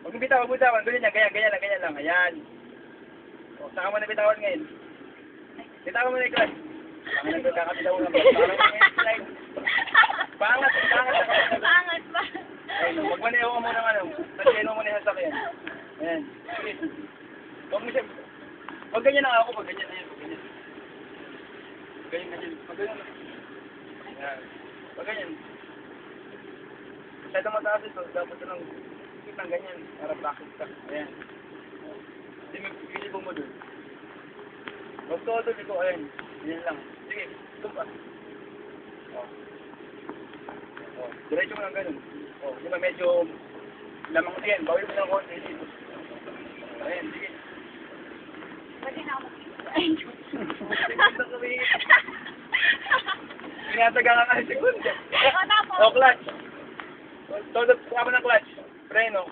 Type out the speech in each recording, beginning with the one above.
Huwag mo bitawan, huwag bitawan. Ganyan yan, ganyan lang. Ayan. O, saka mo na bitawan ngayon. Bitawan mo na yung clutch. Ang nagkakabitawan nga ba? Parang ngayon slide. Pangat. Pangat ba? Ayun, magmaneho ka muna ng ano. Tansino mo na yung sasakyan. Ayan. Sige. Huwag mo siya. Huwag ganyan na ako. Pag ganyan na yan. Ganyan. Pag ganyan. Ayan. Pag ganyan. Masyadong mataas ito. Dapat ito ng kitang ganyan. Para practice ka. Ayan. Hindi may pilipo mo doon. Huwag todo dito. Ayan. Ganyan lang. Sige. Tumpa. Diretso mo lang ganun. Di ba medyo lamang yan. Bawal mo lang konti dito. Ayan. Sige. Pwede na ako Pinataga ka ng sekunde. tapos. O, clutch. Todo, kama ng clutch. Preno.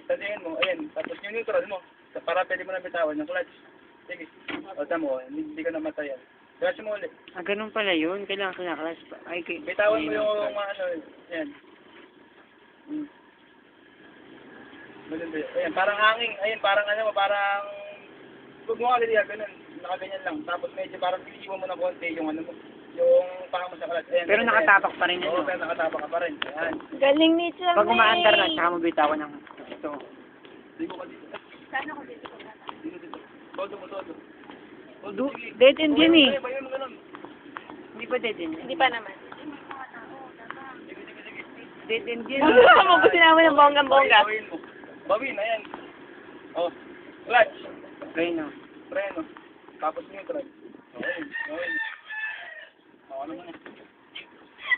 Tandingin mo. Ayan. Tapos yung neutral mo. Para pwede mo na bitawan yung clutch. Sige. O, tamo. Hindi ka namatayan. Clutch mo ulit. Ah, ganun pala yun. Kailangan kinaklas pa. Ay, Bitawan mo yung ano. Ayan. Ganun ba yun? Ayan. Parang hanging. Ayan. Parang ano. Parang huwag mo agad yan. Ganun. Nakaganyan lang. Tapos medyo parang piliwan mo na konti yung ano mo. Yung panga mo sa clutch. Ayan. pero nakatapak pa rin yun. Oo, pero nakatapak ka pa rin. Ayan. Galing ni Chang. Pag umaandar na, saka mo bitawan ng ito. Dito ka dito. Saan ako dito? Dito. Todo mo, todo. Dead end yun eh. Bayan mo ganun. Hindi pa dead end. Hindi pa naman. Dead end yun. Mabusin naman ng bonggang-bongga. Bawin, ayan. Oh, clutch. Preno. Preno. Tapos neutral. Okay. Ano mo na.